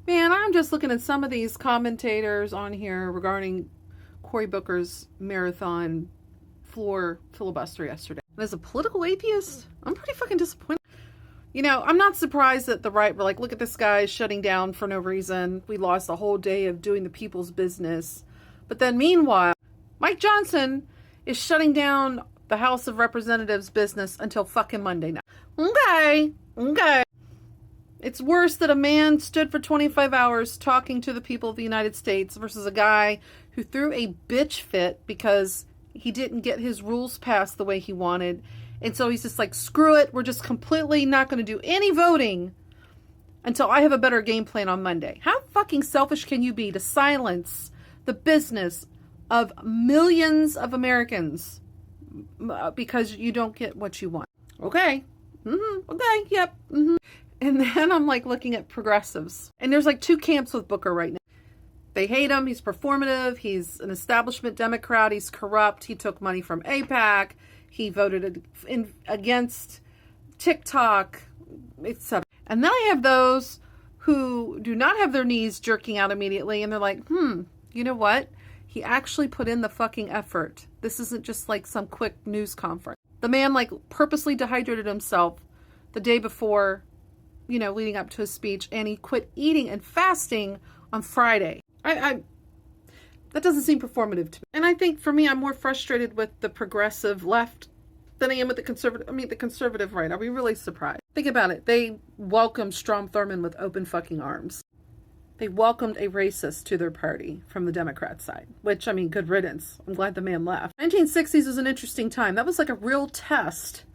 Man, I'm just looking at some of these commentators on here regarding Cory Booker's marathon floor filibuster yesterday. And as a political atheist, I'm pretty fucking disappointed. You know, I'm not surprised that the right were like, look at this guy shutting down for no reason. We lost a whole day of doing the people's business. But then meanwhile, Mike Johnson is shutting down the House of Representatives business until fucking Monday night. Okay. It's worse that a man stood for 25 hours talking to the people of the United States versus a guy who threw a bitch fit because he didn't get his rules passed the way he wanted. And so he's just like, screw it. We're just completely not going to do any voting until I have a better game plan on Monday. How fucking selfish can you be to silence the business of millions of Americans because you don't get what you want? Okay. Okay. Yep. And then I'm like looking at progressives. And there's like two camps with Booker right now. They hate him. He's performative. He's an establishment Democrat. He's corrupt. He took money from AIPAC. He voted against TikTok, etc. And then I have those who do not have their knees jerking out immediately. And they're like, you know what? He actually put in the fucking effort. This isn't just like some quick news conference. The man like purposely dehydrated himself the day before, you know, leading up to his speech, and he quit eating and fasting on Friday. That doesn't seem performative to me. And I think for me, I'm more frustrated with the progressive left than I am with the conservative right. Are we really surprised? Think about it. They welcomed Strom Thurmond with open fucking arms. They welcomed a racist to their party from the Democrat side, which, I mean, good riddance. I'm glad the man left. 1960s was an interesting time. That was like a real test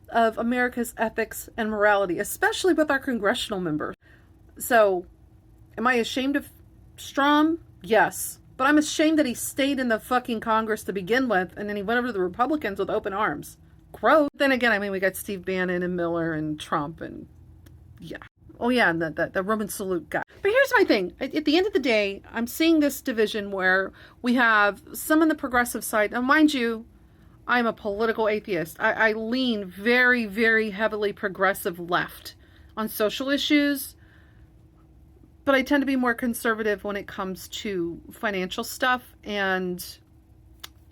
of America's ethics and morality, especially with our congressional members. So, am I ashamed of Strom? Yes. But I'm ashamed that he stayed in the fucking Congress to begin with, and then he went over to the Republicans with open arms. Gross. Then again, I mean, we got Steve Bannon and Miller and Trump and yeah. Oh yeah, and the Roman salute guy. But here's my thing. At the end of the day, I'm seeing this division where we have some on the progressive side. Now, mind you, I'm a political atheist. I lean very, very heavily progressive left on social issues, but I tend to be more conservative when it comes to financial stuff and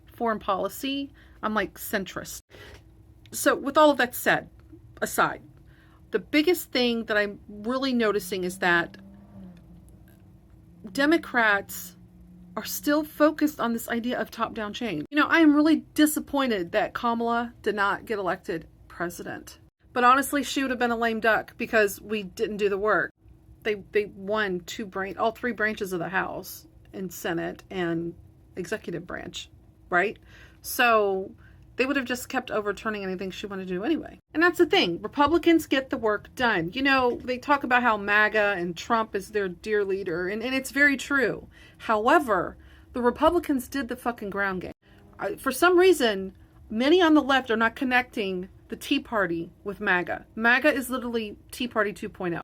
foreign policy. I'm like centrist. So with all of that said, aside, the biggest thing that I'm really noticing is that Democrats are still focused on this idea of top-down change. You know, I am really disappointed that Kamala did not get elected president. But honestly, she would have been a lame duck because we didn't do the work. They won all three branches of the House and Senate and executive branch, right? So they would have just kept overturning anything she wanted to do anyway. And that's the thing. Republicans get the work done. You know, they talk about how MAGA and Trump is their dear leader, and it's very true. However, the Republicans did the fucking ground game. For some reason, many on the left are not connecting the Tea Party with MAGA. MAGA is literally Tea Party 2.0.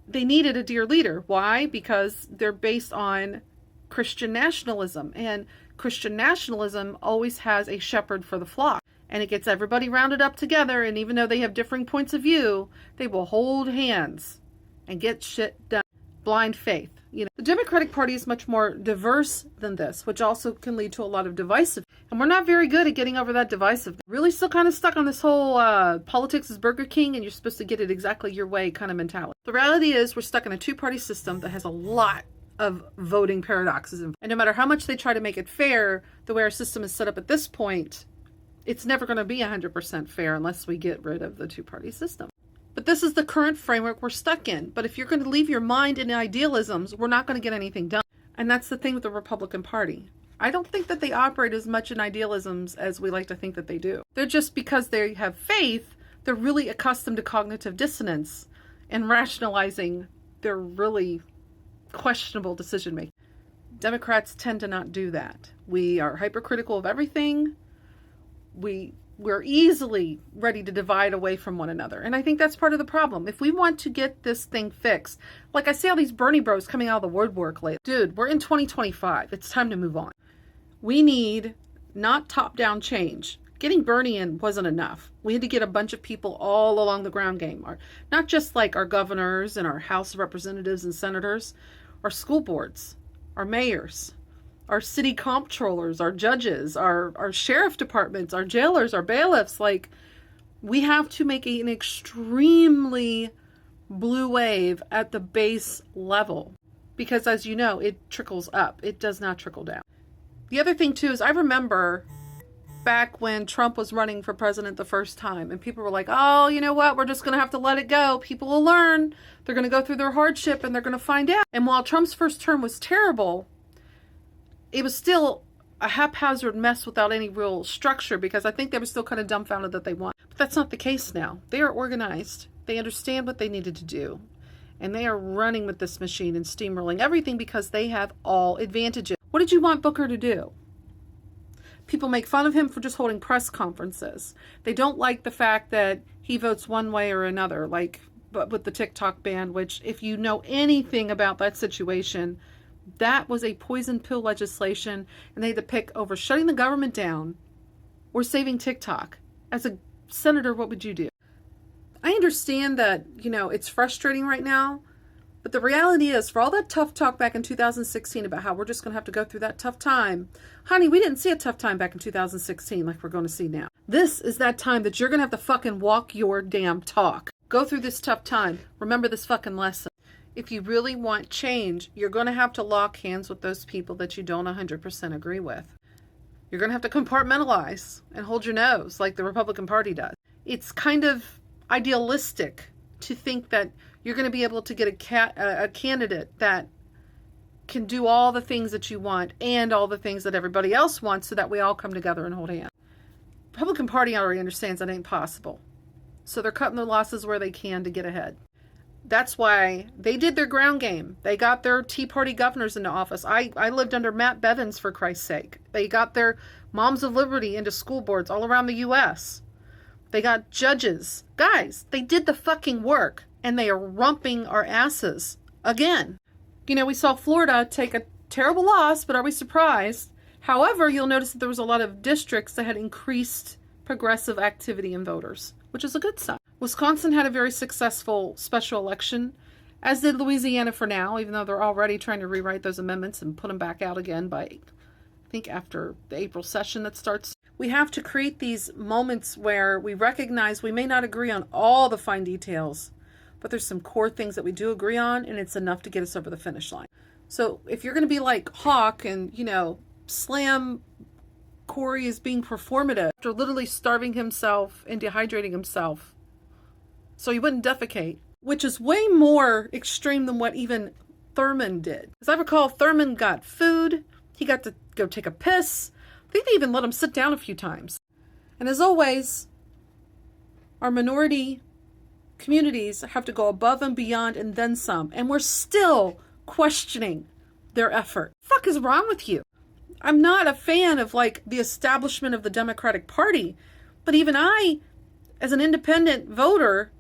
They needed a dear leader. Why? Because they're based on Christian nationalism, and Christian nationalism always has a shepherd for the flock, and it gets everybody rounded up together, and even though they have differing points of view, they will hold hands and get shit done. Blind faith. You know, the Democratic Party is much more diverse than this, which also can lead to a lot of divisiveness. And we're not very good at getting over that divisiveness. Really still kind of stuck on this whole politics is Burger King and you're supposed to get it exactly your way kind of mentality. The reality is we're stuck in a two-party system that has a lot of voting paradoxes. And no matter how much they try to make it fair, the way our system is set up at this point, it's never going to be 100% fair unless we get rid of the two-party system. But this is the current framework we're stuck in. But if you're going to leave your mind in idealisms, we're not going to get anything done. And that's the thing with the Republican Party. I don't think that they operate as much in idealisms as we like to think that they do. They're just, because they have faith, they're really accustomed to cognitive dissonance and rationalizing their really questionable decision making. Democrats tend to not do that. We are hypercritical of everything. We're easily ready to divide away from one another. And I think that's part of the problem. If we want to get this thing fixed, like I see all these Bernie bros coming out of the woodwork lately. Dude, we're in 2025. It's time to move on. We need not top-down change. Getting Bernie in wasn't enough. We had to get a bunch of people all along the ground game. Not just like our governors and our House of Representatives and senators, our school boards, our mayors, our city comptrollers, our judges, our sheriff departments, our jailers, our bailiffs. Like, we have to make an extremely blue wave at the base level. Because as you know, it trickles up. It does not trickle down. The other thing too is I remember back when Trump was running for president the first time and people were like, oh, you know what? We're just going to have to let it go. People will learn. They're going to go through their hardship and they're going to find out. And while Trump's first term was terrible, it was still a haphazard mess without any real structure because I think they were still kind of dumbfounded that they won. But that's not the case now. They are organized. They understand what they needed to do. And they are running with this machine and steamrolling everything because they have all advantages. What did you want Booker to do? People make fun of him for just holding press conferences. They don't like the fact that he votes one way or another, like but with the TikTok ban, which if you know anything about that situation, that was a poison pill legislation, and they had to pick over shutting the government down or saving TikTok. As a senator, what would you do? I understand that, it's frustrating right now, but the reality is, for all that tough talk back in 2016 about how we're just going to have to go through that tough time, honey, we didn't see a tough time back in 2016 like we're going to see now. This is that time that you're going to have to fucking walk your damn talk. Go through this tough time. Remember this fucking lesson. If you really want change, you're going to have to lock hands with those people that you don't 100% agree with. You're going to have to compartmentalize and hold your nose like the Republican Party does. It's kind of idealistic to think that you're going to be able to get a candidate that can do all the things that you want and all the things that everybody else wants so that we all come together and hold hands. The Republican Party already understands that ain't possible. So they're cutting their losses where they can to get ahead. That's why they did their ground game. They got their Tea Party governors into office. I lived under Matt Bevins, for Christ's sake. They got their Moms of Liberty into school boards all around the U.S. They got judges. Guys, they did the fucking work, and they are rumping our asses again. We saw Florida take a terrible loss, but are we surprised? However, you'll notice that there was a lot of districts that had increased progressive activity in voters, which is a good sign. Wisconsin had a very successful special election, as did Louisiana for now, even though they're already trying to rewrite those amendments and put them back out again by, I think, after the April session that starts. We have to create these moments where we recognize we may not agree on all the fine details, but there's some core things that we do agree on, and it's enough to get us over the finish line. So if you're going to be like Hawk and, slam Corey as being performative after literally starving himself and dehydrating himself so he wouldn't defecate, which is way more extreme than what even Thurman did. As I recall, Thurman got food. He got to go take a piss. I think they even let him sit down a few times. And as always, our minority communities have to go above and beyond and then some. And we're still questioning their effort. What the fuck is wrong with you? I'm not a fan of the establishment of the Democratic Party, but even I, as an independent voter,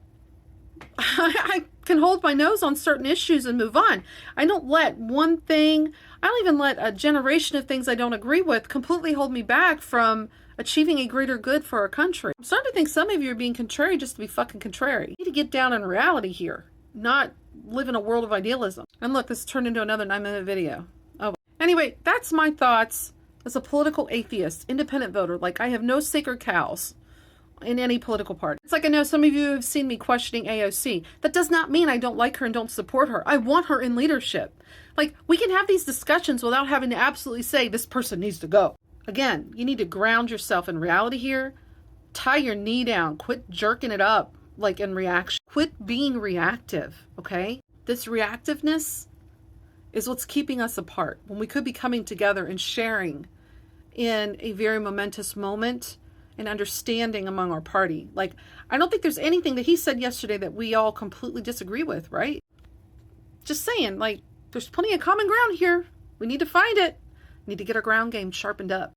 I can hold my nose on certain issues and move on. I don't let one thing, I don't even let a generation of things I don't agree with completely hold me back from achieving a greater good for our country. I'm starting to think some of you are being contrary just to be fucking contrary. You need to get down in reality here, not live in a world of idealism. And look, this turned into another 9-minute video. Oh, anyway, that's my thoughts as a political atheist, independent voter. I have no sacred cows in any political party. It's I know some of you have seen me questioning AOC. That does not mean I don't like her and don't support her. I want her in leadership. We can have these discussions without having to absolutely say this person needs to go. Again, you need to ground yourself in reality here. Tie your knee down. Quit jerking it up in reaction. Quit being reactive, okay? This reactiveness is what's keeping us apart when we could be coming together and sharing in a very momentous moment and understanding among our party. I don't think there's anything that he said yesterday that we all completely disagree with, right? Just saying, there's plenty of common ground here. We need to find it. We need to get our ground game sharpened up.